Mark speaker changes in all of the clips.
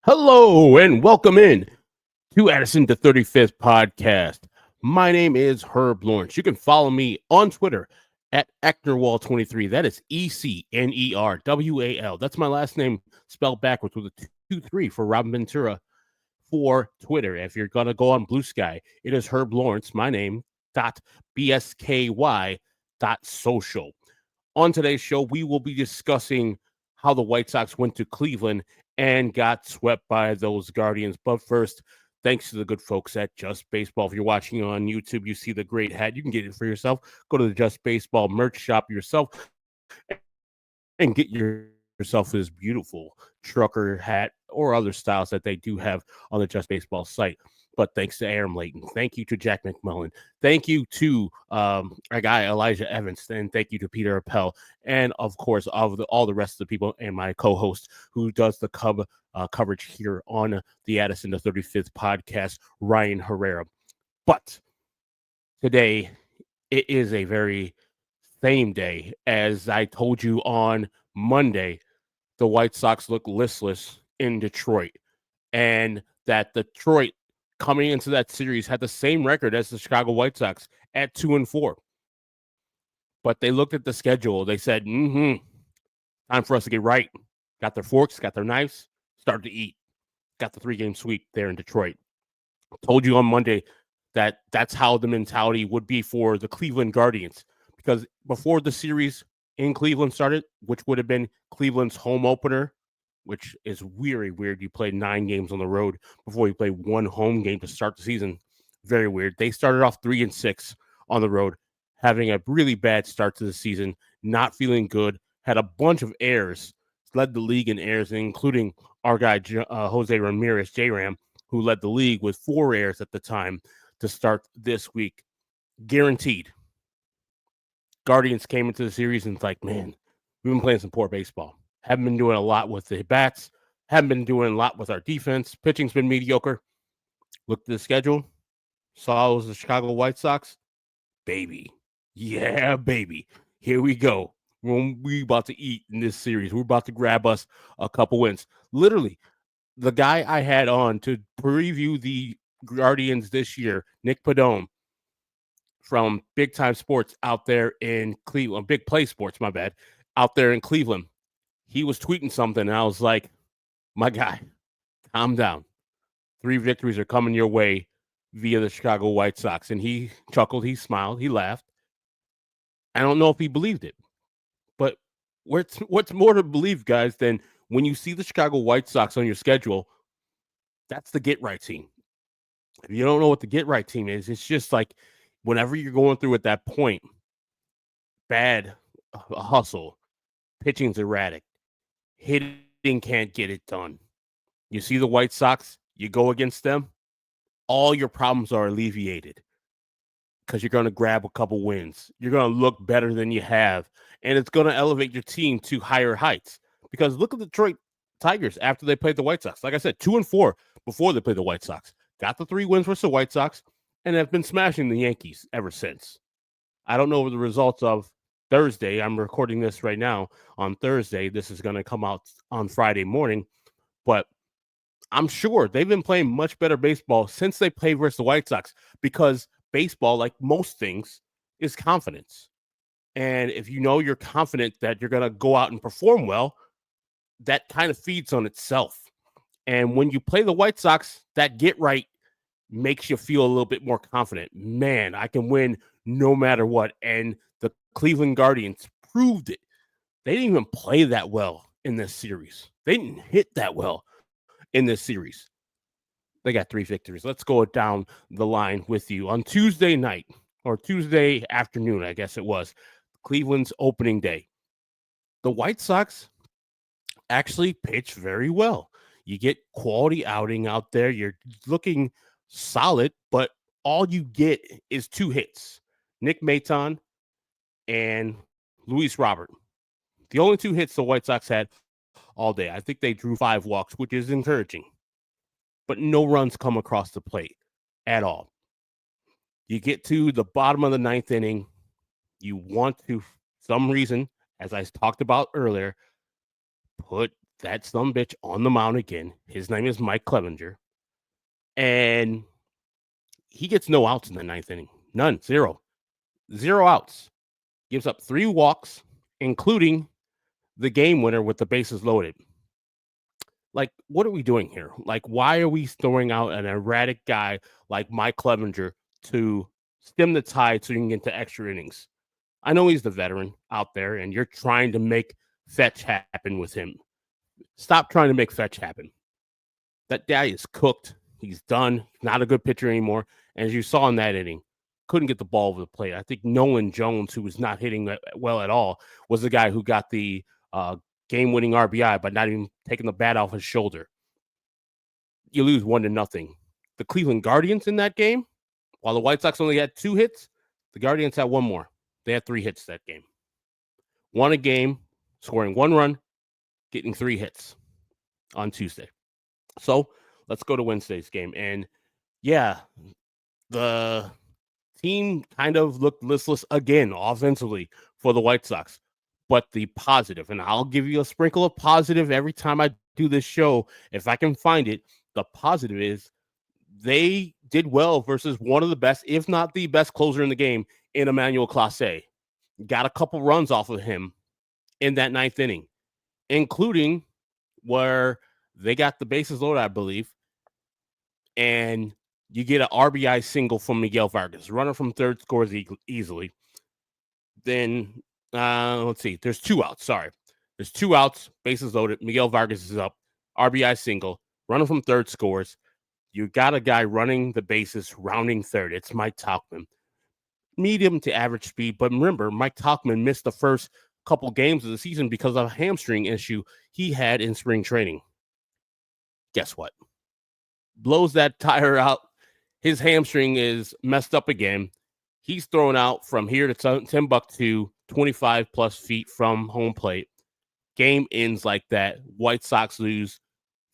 Speaker 1: Hello and welcome in to Addison the 35th podcast. My name is Herb Lawrence. You can follow me on Twitter at Ecknerwall23. That is ECNERWAL. That's my last name spelled backwards with a 2-3 for Robin Ventura for Twitter. If you're going to go on Blue Sky, it is Herb Lawrence, my name, .bsky.social. On today's show, we will be discussing how the White Sox went to Cleveland and got swept by those Guardians. But first, thanks to the good folks at Just Baseball. If you're watching on YouTube, you see the great hat. You can get it for yourself. Go to the Just Baseball merch shop yourself and get yourself this beautiful trucker hat or other styles that they do have on the Just Baseball site. But thanks to Aaron Layton. Thank you to Jack McMullen. Thank you to our guy Elijah Evans. And thank you to Peter Appel. And of course, all the rest of the people and my co-host who does the coverage here on the Addison the 35th podcast, Ryan Herrera. But today, it is a very same day. As I told you on Monday, the White Sox look listless in Detroit. And that Detroit, coming into that series, had the same record as the Chicago White Sox at 2-4. But they looked at the schedule. They said, time for us to get right. Got their forks, got their knives, started to eat. Got the 3-game sweep there in Detroit. Told you on Monday that that's how the mentality would be for the Cleveland Guardians. Because before the series in Cleveland started, which would have been Cleveland's home opener, which is very weird. You play 9 games on the road before you play one home game to start the season. Very weird. They started off 3-6 on the road, having a really bad start to the season, not feeling good, had a bunch of errors, led the league in errors, including our guy Jose Ramirez, J-Ram, who led the league with 4 errors at the time to start this week. Guaranteed. Guardians came into the series and it's like, man, we've been playing some poor baseball. Haven't been doing a lot with the bats. Haven't been doing a lot with our defense. Pitching's been mediocre. Looked at the schedule. Saw it was the Chicago White Sox. Baby. Yeah, baby. Here we go. We about to eat in this series. We're about to grab us a couple wins. Literally, the guy I had on to preview the Guardians this year, Nick Padone, from Big Time Sports out there in Cleveland, Big Play Sports, my bad, out there in Cleveland. He was tweeting something, and I was like, my guy, calm down. 3 victories are coming your way via the Chicago White Sox. And he chuckled, he smiled, he laughed. I don't know if he believed it, but what's more to believe, guys, than when you see the Chicago White Sox on your schedule, that's the get right team. If you don't know what the get right team is, it's just like whenever you're going through at that point, bad hustle, pitching's erratic, hitting can't get it done. You see the White Sox, you go against them, all your problems are alleviated because you're going to grab a couple wins. You're going to look better than you have, and it's going to elevate your team to higher heights. Because look at the Detroit Tigers after they played the White Sox. Like I said, 2-4 before they played the White Sox. Got the 3 wins versus the White Sox, and have been smashing the Yankees ever since. I don't know the results of Thursday. I'm recording this right now on Thursday. This is going to come out on Friday morning, but I'm sure they've been playing much better baseball since they played versus the White Sox, because baseball, like most things, is confidence. And if you know you're confident that you're going to go out and perform well, that kind of feeds on itself. And when you play the White Sox, that get right makes you feel a little bit more confident. Man, I can win no matter what. And the Cleveland Guardians proved it. They didn't even play that well in this series. They didn't hit that well in this series. They got 3 victories. Let's go down the line with you. On Tuesday night, or Tuesday afternoon, I guess it was, Cleveland's opening day. The White Sox actually pitched very well. You get quality outing out there. You're looking solid, but all you get is 2 hits. Nick Maton and Luis Robert. The only 2 hits the White Sox had all day. I think they drew 5 walks, which is encouraging. But no runs come across the plate at all. You get to the bottom of the 9th inning. You want to, for some reason, as I talked about earlier, put that sumbitch on the mound again. His name is Mike Clevenger. And he gets no outs in the ninth inning. None. Zero outs. Gives up 3 walks, including the game winner with the bases loaded. Like, what are we doing here? Like, why are we throwing out an erratic guy like Mike Clevenger to stem the tide so you can get to extra innings? I know he's the veteran out there, and you're trying to make fetch happen with him. Stop trying to make fetch happen. That guy is cooked. He's done. He's not a good pitcher anymore. And as you saw in that inning, couldn't get the ball over the plate. I think Nolan Jones, who was not hitting well at all, was the guy who got the game-winning RBI by not even taking the bat off his shoulder. You lose 1-0. The Cleveland Guardians in that game, while the White Sox only had 2 hits, the Guardians had 1 more. They had 3 hits that game. Won a game, scoring 1 run, getting 3 hits on Tuesday. So let's go to Wednesday's game. And yeah, the team kind of looked listless again offensively for the White Sox. But the positive, and I'll give you a sprinkle of positive every time I do this show, if I can find it, the positive is they did well versus one of the best, if not the best closer in the game in Emmanuel Clase. Got a couple runs off of him in that 9th inning, including where they got the bases loaded, I believe, and you get an RBI single from Miguel Vargas. Runner from third scores easily. Then, let's see. There's 2 outs. Sorry. There's 2 outs, bases loaded. Miguel Vargas is up. RBI single. Runner from third scores. You got a guy running the bases, rounding third. It's Mike Tauchman. Medium to average speed. But remember, Mike Tauchman missed the first couple games of the season because of a hamstring issue he had in spring training. Guess what? Blows that tire out. His hamstring is messed up again. He's thrown out from here to Timbuktu, 25 plus feet from home plate. Game ends like that. White Sox lose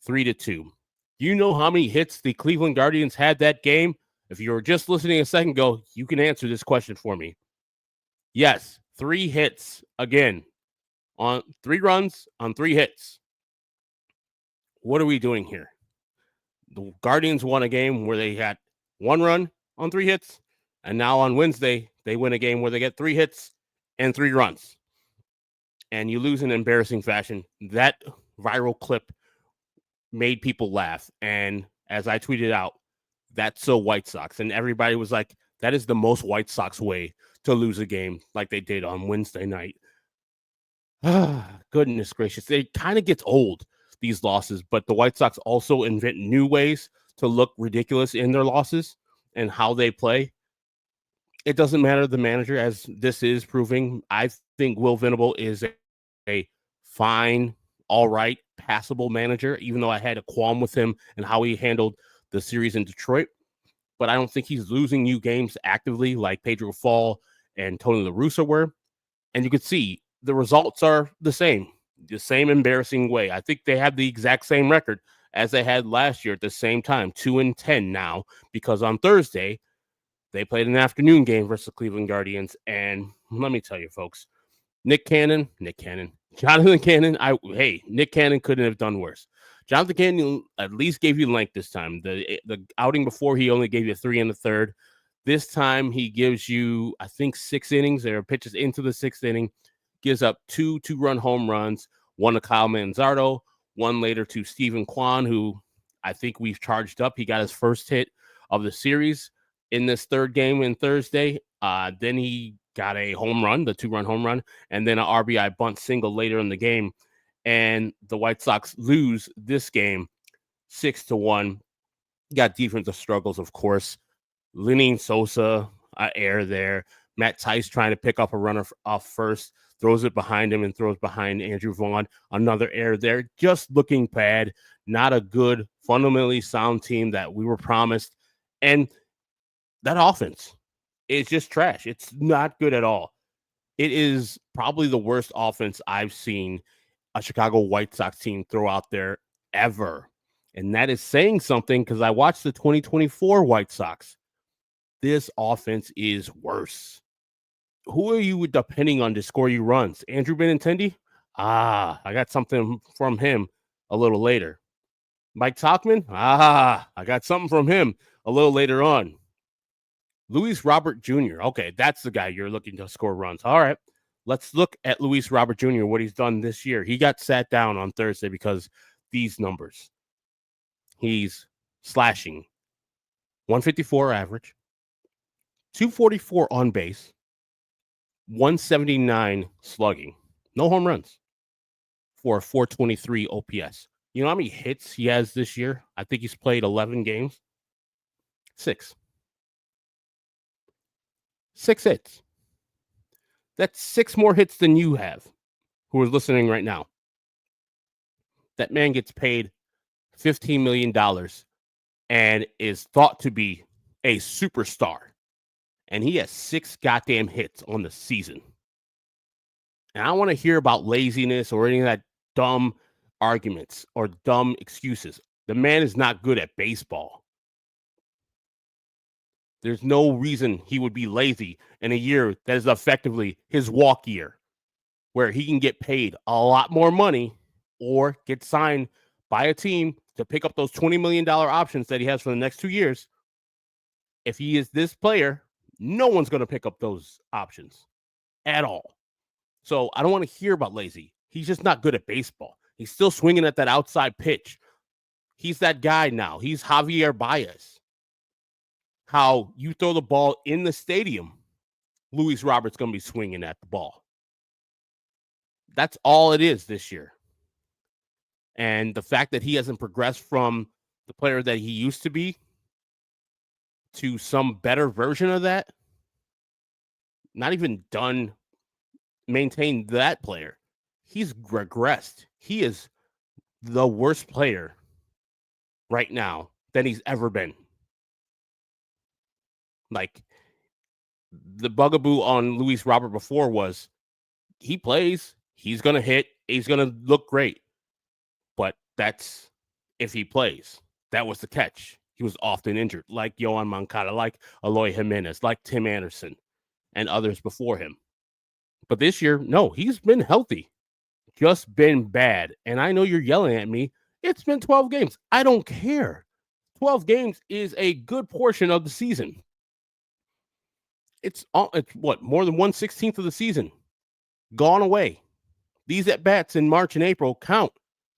Speaker 1: 3-2. You know how many hits the Cleveland Guardians had that game? If you were just listening a second ago, you can answer this question for me. Yes, 3 hits again on 3 runs on 3 hits. What are we doing here? The Guardians won a game where they had 1 run on 3 hits. And now on Wednesday, they win a game where they get 3 hits and 3 runs. And you lose in embarrassing fashion. That viral clip made people laugh. And as I tweeted out, that's so White Sox. And everybody was like, that is the most White Sox way to lose a game like they did on Wednesday night. Goodness gracious. It kind of gets old, these losses. But the White Sox also invent new ways to look ridiculous in their losses and how they play. It doesn't matter the manager, as this is proving. I think Will Venable is a fine, all right, passable manager, even though I had a qualm with him and how he handled the series in Detroit. But I don't think he's losing you games actively like Pedro Fall and Tony La Russa were. And you can see the results are the same embarrassing way. I think they have the exact same record as they had last year at the same time, 2-10 now, because on Thursday, they played an afternoon game versus the Cleveland Guardians. And let me tell you, folks, Nick Cannon, Jonathan Cannon. Nick Cannon couldn't have done worse. Jonathan Cannon at least gave you length this time. The outing before, he only gave you 3 1/3. This time, he gives you, I think, 6 innings. There are pitches into the 6th inning. Gives up 2 2-run home runs. 1 to Kyle Manzardo. 1 later to Stephen Kwan, who I think we've charged up. He got his first hit of the series in this 3rd game on Thursday. Then he got a home run, the 2-run home run, and then an RBI bunt single later in the game. And the White Sox lose this game 6-1. Got defensive struggles, of course. Lenny Sosa, error there. Matt Tice trying to pick up a runner off first, throws it behind him and throws behind Andrew Vaughn. Another error there. Just looking bad. Not a good, fundamentally sound team that we were promised. And that offense is just trash. It's not good at all. It is probably the worst offense I've seen a Chicago White Sox team throw out there ever. And that is saying something because I watched the 2024 White Sox. This offense is worse. Who are you depending on to score you runs? Andrew Benintendi? I got something from him a little later. Mike Tauchman, I got something from him a little later on. Luis Robert Jr. Okay, that's the guy you're looking to score runs. All right, let's look at Luis Robert Jr., what he's done this year. He got sat down on Thursday because these numbers. He's slashing 154 average, 244 on base, 179 slugging, no home runs for a 423 OPS. You know how many hits he has this year? I think he's played 11 games. 6. 6 hits. That's 6 more hits than you have, who are listening right now. That man gets paid $15 million and is thought to be a superstar. And he has 6 goddamn hits on the season. And I don't want to hear about laziness or any of that dumb arguments or dumb excuses. The man is not good at baseball. There's no reason he would be lazy in a year that is effectively his walk year, where he can get paid a lot more money or get signed by a team to pick up those $20 million options that he has for the next 2 years. If he is this player, no one's going to pick up those options at all. So I don't want to hear about lazy. He's just not good at baseball. He's still swinging at that outside pitch. He's that guy now. He's Javier Baez. How you throw the ball in the stadium, Luis Robert's going to be swinging at the ball. That's all it is this year. And the fact that he hasn't progressed from the player that he used to be to some better version of that, not even done maintain that player. He's regressed. He is the worst player right now than he's ever been. Like, the bugaboo on Luis Robert before was he plays, he's going to hit, he's going to look great. But that's if he plays. That was the catch. He was often injured, like Yohan Moncada, like Eloy Jimenez, like Tim Anderson, and others before him. But this year, no, he's been healthy, just been bad. And I know you're yelling at me. It's been 12 games. I don't care. 12 games is a good portion of the season. It's what, more than 1/16 of the season gone away. These at-bats in March and April count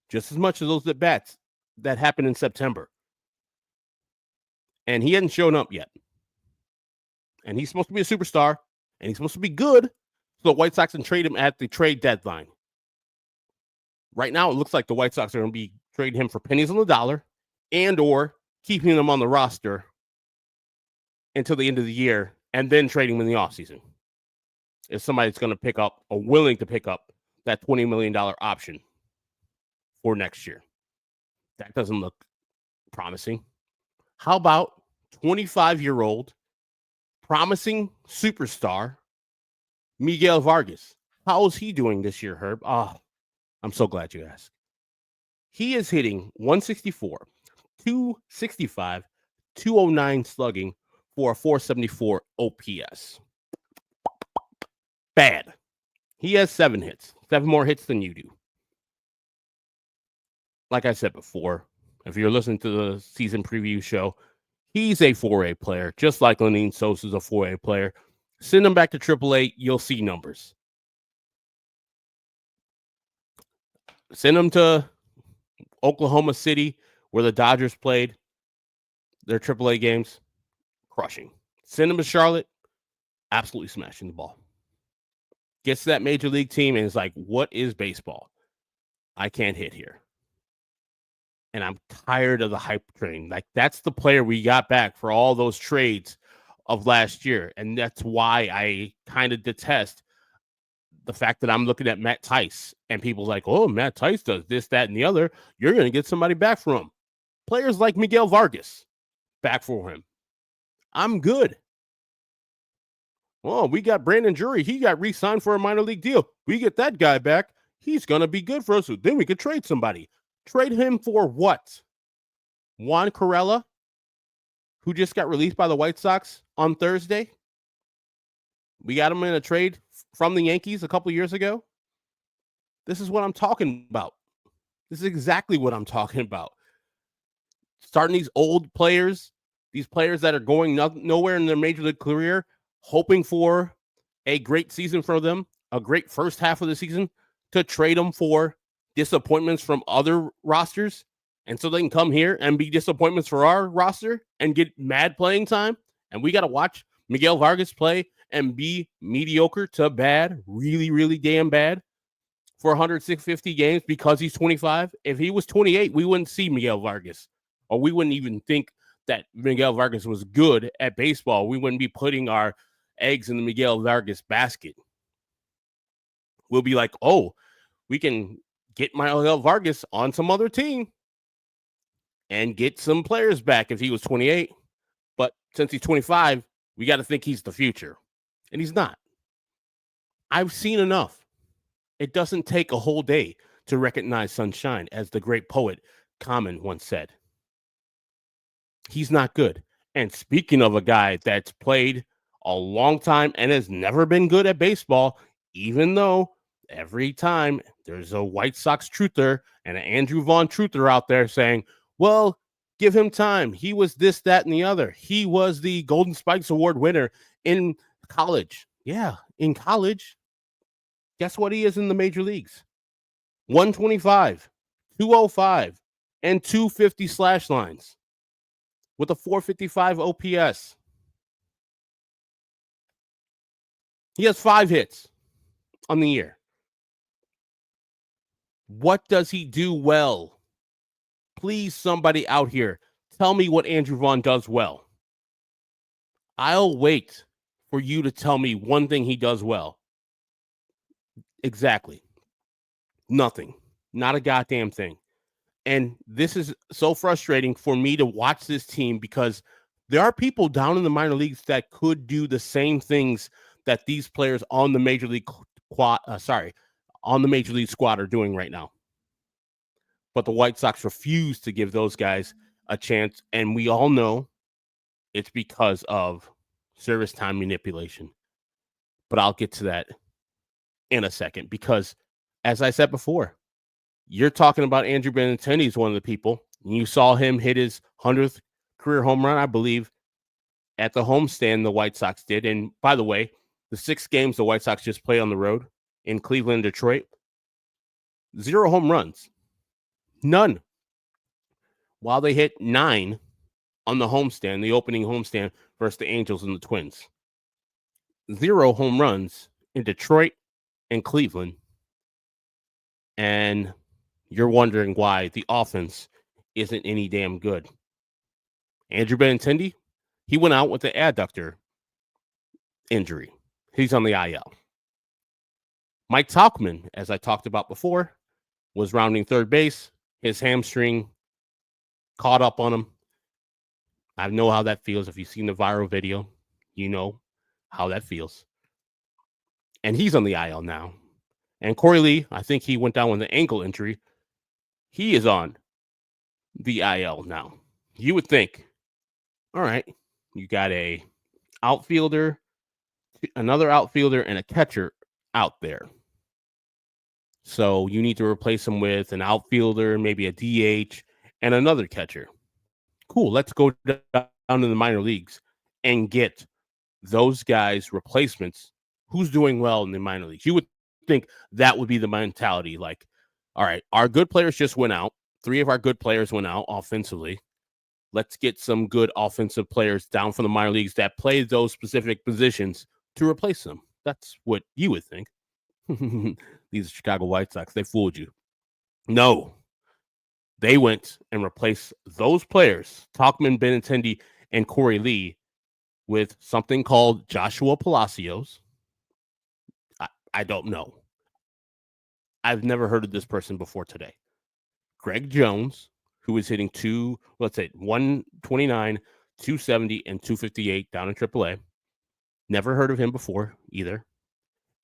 Speaker 1: just as much as those at-bats that happened in September. And he hadn't shown up yet. And he's supposed to be a superstar, and he's supposed to be good, so the White Sox can trade him at the trade deadline. Right now, it looks like the White Sox are going to be trading him for pennies on the dollar and or keeping him on the roster until the end of the year and then trading him in the offseason. If somebody's going to pick up or willing to pick up that $20 million option for next year. That doesn't look promising. How about 25-year-old promising superstar Miguel Vargas? How is he doing this year, Herb? I'm so glad you asked. He is hitting 164, 265, 209 slugging for a 474 OPS. Bad. He has 7 hits, 7 more hits than you do. Like I said before, if you're listening to the season preview show, he's a 4A player, just like Lenyn Sosa's a 4A player. Send him back to AAA, you'll see numbers. Send him to Oklahoma City, where the Dodgers played their AAA games, crushing. Send him to Charlotte, absolutely smashing the ball. Gets to that major league team and is like, what is baseball? I can't hit here. And I'm tired of the hype train. Like, that's the player we got back for all those trades of last year. And that's why I kind of detest the fact that I'm looking at Matt Tice and people like, oh, Matt Tice does this, that, and the other. You're going to get somebody back for him. Players like Miguel Vargas back for him. I'm good. Well, we got Brandon Drury. He got re-signed for a minor league deal. We get that guy back. He's going to be good for us. So then we could trade somebody. Trade him for what? Juan Corella, who just got released by the White Sox on Thursday. We got him in a trade from the Yankees a couple years ago. This is what I'm talking about. This is exactly what I'm talking about. Starting these old players, these players that are going nowhere in their major league career, hoping for a great season for them, a great first half of the season, to trade them for disappointments from other rosters. And so they can come here and be disappointments for our roster and get mad playing time. And we got to watch Miguel Vargas play and be mediocre to bad, really, really damn bad for 150 games because he's 25. If he was 28, we wouldn't see Miguel Vargas, or we wouldn't even think that Miguel Vargas was good at baseball. We wouldn't be putting our eggs in the Miguel Vargas basket. We'll be like, oh, we can get Miguel Vargas on some other team and get some players back if he was 28. But since he's 25, we got to think he's the future. And he's not. I've seen enough. It doesn't take a whole day to recognize sunshine, as the great poet Common once said. He's not good. And speaking of a guy that's played a long time and has never been good at baseball, even though every time there's a White Sox truther and an Andrew Vaughn truther out there saying, well, give him time. He was this, that, and the other. He was the Golden Spikes Award winner in college. Yeah, in college. Guess what he is in the major leagues? 125, 205, and 250 slash lines with a 455 OPS. He has 5 hits on the year. What does he do well? Please, somebody out here, tell me what Andrew Vaughn does well. I'll wait for you to tell me one thing he does well. Exactly. Nothing. Not a goddamn thing. And this is so frustrating for me to watch this team because there are people down in the minor leagues that could do the same things that these players on the major league squad are doing right now. But the White Sox refuse to give those guys a chance, and we all know it's because of service time manipulation. But I'll get to that in a second because, as I said before, you're talking about Andrew Benintendi is one of the people. You saw him hit his 100th career home run, I believe, at the homestand the White Sox did. And by the way, the 6 games the White Sox just played on the road in Cleveland, Detroit, 0 home runs. None. While they hit 9 on the homestand, the opening homestand versus the Angels and the Twins. 0 home runs in Detroit and Cleveland. And you're wondering why the offense isn't any damn good. Andrew Benintendi, he went out with the adductor injury. He's on the IL. Mike Tauchman, as I talked about before, was rounding third base. His hamstring caught up on him. I know how that feels. If you've seen the viral video, you know how that feels. And he's on the IL now. And Corey Lee, I think he went down with an ankle injury. He is on the IL now. You would think, all right, you got a outfielder, another outfielder, and a catcher out there. So you need to replace him with an outfielder, maybe a DH, and another catcher. Cool. Let's go down to the minor leagues and get those guys replacements. Who's doing well in the minor leagues? You would think that would be the mentality. Like, all right, our good players just went out. 3 of our good players went out offensively. Let's get some good offensive players down from the minor leagues that play those specific positions to replace them. That's what you would think. These are Chicago White Sox. They fooled you. No. They went and replaced those players, Tauchman, Benintendi, and Corey Lee, with something called Joshua Palacios. I don't know. I've never heard of this person before today. Greg Jones, who is hitting 129, 270, and 258 down in AAA. Never heard of him before either.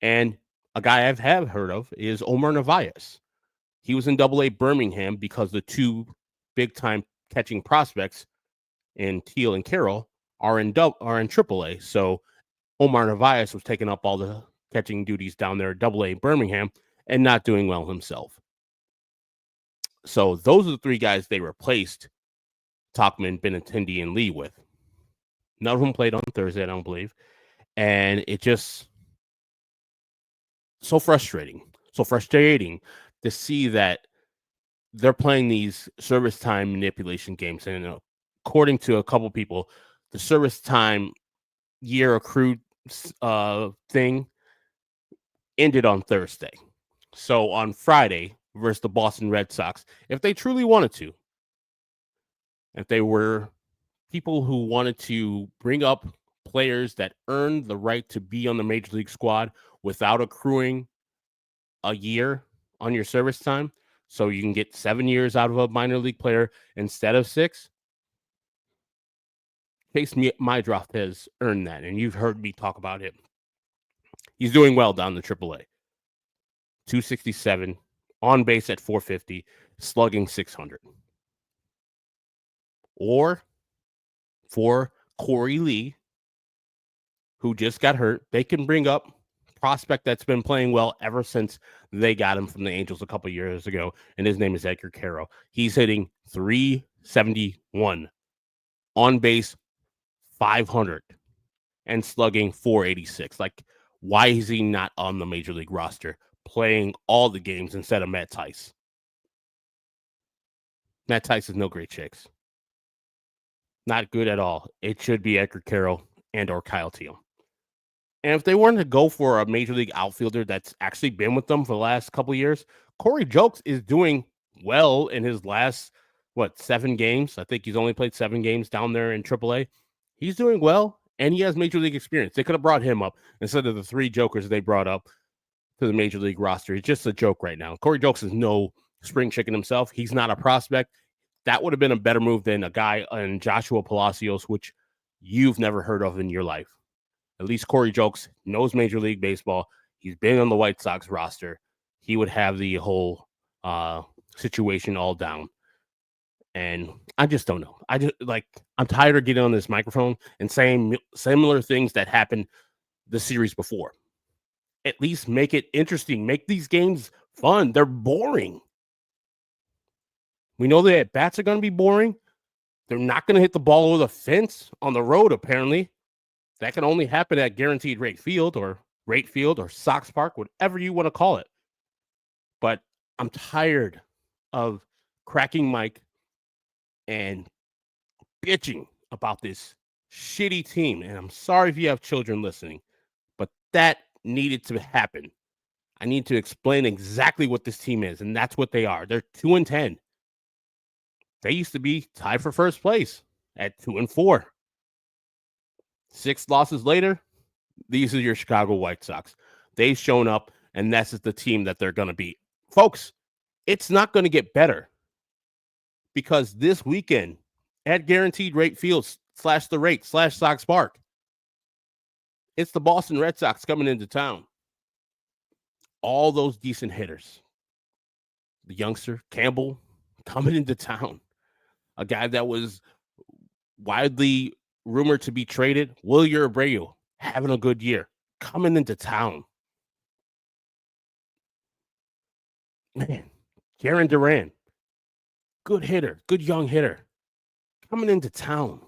Speaker 1: And a guy I've heard of is Omar Narvaez. He was in AA Birmingham because the 2 big-time catching prospects in Teal and Carroll are in AAA. So Omar Narvaez was taking up all the catching duties down there at AA Birmingham and not doing well himself. So those are the three guys they replaced Tauchman, Benintendi, and Lee with. None of them played on Thursday, I don't believe. And it just so frustrating to see that they're playing these service time manipulation games. And according to a couple people, the service time year accrued thing ended on Thursday. So on Friday versus the Boston Red Sox, if they truly wanted to, if they were people who wanted to bring up players that earned the right to be on the major league squad without accruing a year on your service time, so you can get 7 years out of a minor league player instead of 6. Chase Mydroth has earned that, and you've heard me talk about him. He's doing well down the AAA. 267, on base at 450, slugging 600. Or for Corey Lee, who just got hurt, they can bring up prospect that's been playing well ever since they got him from the Angels a couple years ago, and his name is Edgar Caro. He's hitting 371, on base 500, and slugging 486. Like, why is he not on the major league roster playing all the games instead of Matt Tice? Matt Tice is no great chicks. Not good at all. It should be Edgar Caro and or Kyle Teal. And if they wanted to go for a major league outfielder that's actually been with them for the last couple of years, Corey Jokes is doing well in his last, 7 games? I think he's only played 7 games down there in AAA. He's doing well, and he has major league experience. They could have brought him up instead of the 3 jokers they brought up to the major league roster. He's just a joke right now. Corey Jokes is no spring chicken himself. He's not a prospect. That would have been a better move than a guy in Joshua Palacios, which you've never heard of in your life. At least Corey Jokes knows Major League Baseball. He's been on the White Sox roster. He would have the whole situation all down. And I just don't know. I'm tired of getting on this microphone and saying similar things that happened the series before. At least make it interesting. Make these games fun. They're boring. We know that at-bats are going to be boring. They're not going to hit the ball over the fence on the road, apparently. That can only happen at Guaranteed Rate Field or Sox Park, whatever you want to call it. But I'm tired of cracking mic and bitching about this shitty team. And I'm sorry if you have children listening, but that needed to happen. I need to explain exactly what this team is, and that's what they are. They're 2-10. They used to be tied for first place at 2-4. 6 losses later, these are your Chicago White Sox. They've shown up, and this is the team that they're going to beat. Folks, it's not going to get better because this weekend at Guaranteed Rate Field /the Rate /Sox Park, it's the Boston Red Sox coming into town. All those decent hitters. The youngster, Campbell, coming into town. A guy that was widely rumored to be traded, Wilyer Abreu, having a good year, coming into town. Man, Jarren Duran, good hitter, good young hitter, coming into town.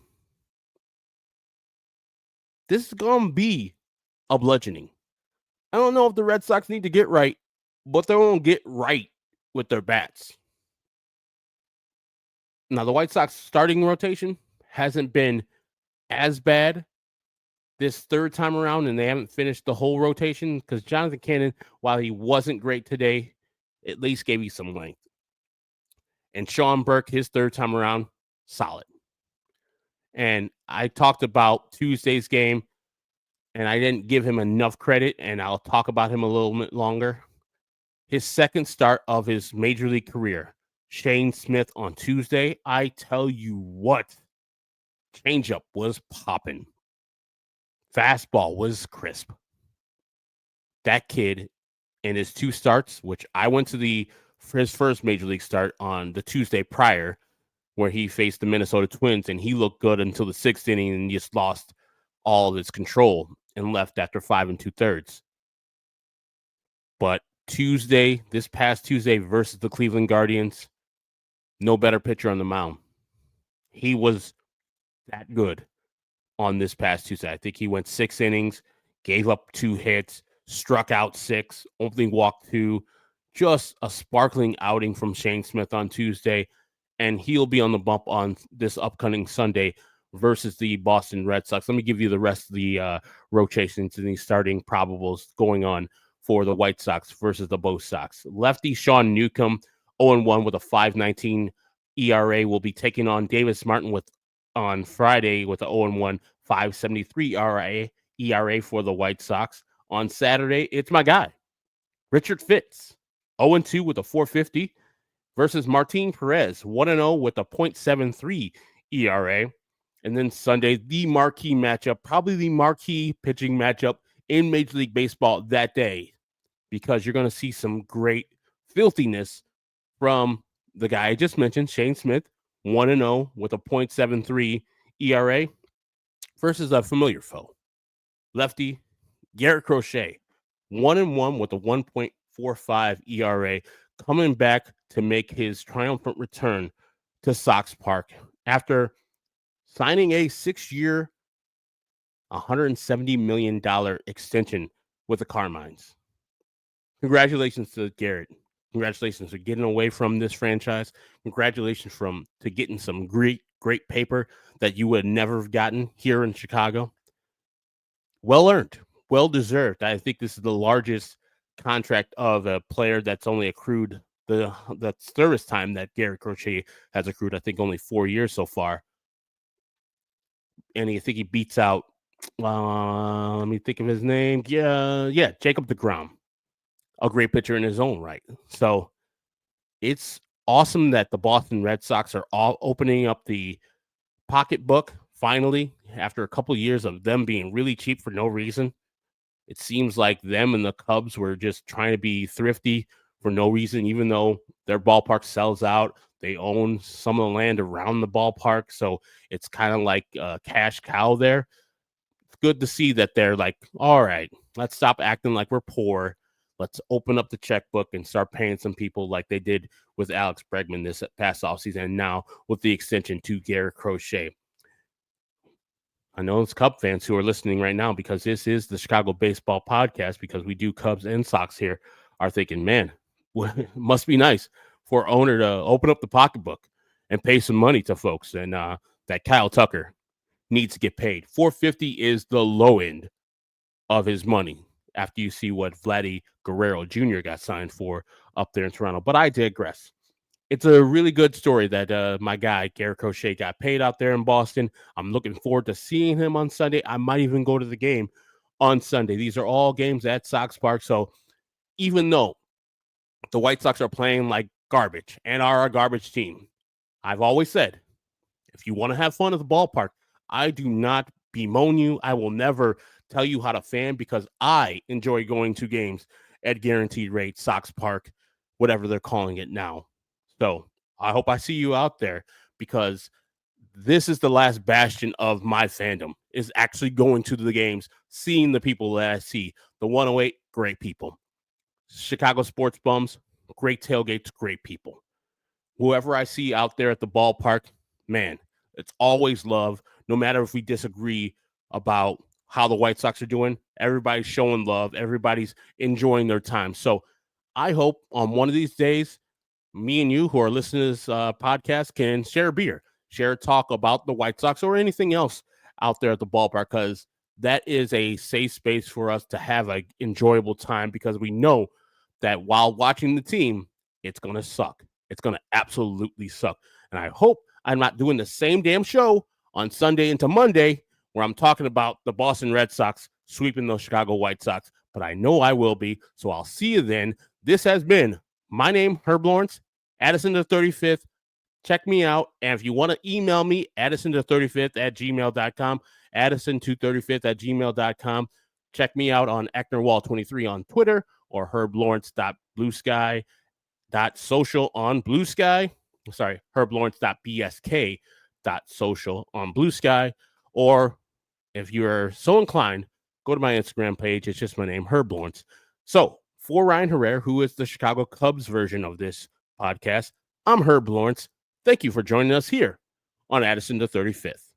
Speaker 1: This is going to be a bludgeoning. I don't know if the Red Sox need to get right, but they won't get right with their bats. Now, the White Sox starting rotation hasn't been as bad this third time around, and they haven't finished the whole rotation because Jonathan Cannon, while he wasn't great today, at least gave you some length. And Sean Burke, his third time around, solid. And I talked about Tuesday's game, and I didn't give him enough credit, and I'll talk about him a little bit longer. His second start of his major league career, Shane Smith on Tuesday, I tell you what, changeup was popping. Fastball was crisp. That kid in his 2 starts, which I went to his first major league start on the Tuesday prior, where he faced the Minnesota Twins, and he looked good until the 6th inning and just lost all of his control and left after 5 2/3. But this past Tuesday versus the Cleveland Guardians, No better pitcher on the mound. He was that good on this past Tuesday. I think he went 6 innings, gave up 2 hits, struck out 6, only walked 2. Just a sparkling outing from Shane Smith on Tuesday, and he'll be on the bump on this upcoming Sunday versus the Boston Red Sox. Let me give you the rest of the rotations and the starting probables going on for the White Sox versus the Bo Sox. Lefty Sean Newcomb, 0-1 with a 5.19 ERA, will be taking on Davis Martin on Friday with a 0-1, 5.73 ERA for the White Sox. On Saturday, it's my guy, Richard Fitz, 0-2 with a 4.50 versus Martin Perez, 1-0 with a 0.73 ERA. And then Sunday, the marquee matchup, probably the marquee pitching matchup in Major League Baseball that day, because you're going to see some great filthiness from the guy I just mentioned, Shane Smith, 1-0 with a 0.73 ERA versus a familiar foe, lefty Garrett Crochet, 1-1 with a 1.45 ERA, coming back to make his triumphant return to Sox Park after signing a 6-year, $170 million extension with the Carmines. Congratulations to Garrett. Congratulations for getting away from this franchise. Congratulations to getting some great paper that you would never have gotten here in Chicago. Well earned, well deserved. I think this is the largest contract of a player that's only accrued the service time that Garrett Crochet has accrued. I think only 4 years so far. And I think he beats out, let me think of his name. Yeah, Jacob deGrom, a great pitcher in his own right. So it's awesome that the Boston Red Sox are all opening up the pocketbook finally after a couple of years of them being really cheap for no reason. It seems like them and the Cubs were just trying to be thrifty for no reason, even though their ballpark sells out. They own some of the land around the ballpark, so it's kind of like a cash cow there. It's good to see that they're like, all right, let's stop acting like we're poor. Let's open up the checkbook and start paying some people like they did with Alex Bregman this past offseason, and now with the extension to Garrett Crochet. I know it's Cub fans who are listening right now, because this is the Chicago Baseball Podcast, because we do Cubs and Sox here, are thinking, man, it must be nice for an owner to open up the pocketbook and pay some money to folks. And that Kyle Tucker needs to get paid. $450 is the low end of his money after you see what Vladdy Guerrero Jr. got signed for up there in Toronto. But I digress. It's a really good story that my guy, Garrett Crochet, got paid out there in Boston. I'm looking forward to seeing him on Sunday. I might even go to the game on Sunday. These are all games at Sox Park. So even though the White Sox are playing like garbage and are a garbage team, I've always said, if you want to have fun at the ballpark, I do not bemoan you. I will never tell you how to fan, because I enjoy going to games at Guaranteed Rate, Sox Park, whatever they're calling it now. So I hope I see you out there, because this is the last bastion of my fandom, is actually going to the games, seeing the people that I see. The 108, great people. Chicago Sports Bums, great tailgates, great people. Whoever I see out there at the ballpark, man, it's always love. No matter if we disagree about how the White Sox are doing, everybody's showing love. Everybody's enjoying their time. So I hope on one of these days, me and you who are listening to this podcast can share a beer, share a talk about the White Sox or anything else out there at the ballpark, because that is a safe space for us to have an enjoyable time, because we know that while watching the team, it's going to suck. It's going to absolutely suck. And I hope I'm not doing the same damn show on Sunday into Monday where I'm talking about the Boston Red Sox sweeping those Chicago White Sox, but I know I will be. So I'll see you then. This has been my name, Herb Lawrence, Addison to 35th. Check me out. And if you want to email me, Addison to 35th at gmail.com, Addison to 35th at gmail.com. Check me out on EcknerWall23 on Twitter, or herblawrence.bluesky.social on Blue Sky. Sorry, herblawrence.bsk.social on Blue Sky. Or if you're so inclined, go to my Instagram page. It's just my name, Herb Lawrence. So for Ryan Herrera, who is the Chicago Cubs version of this podcast, I'm Herb Lawrence. Thank you for joining us here on Addison the 35th.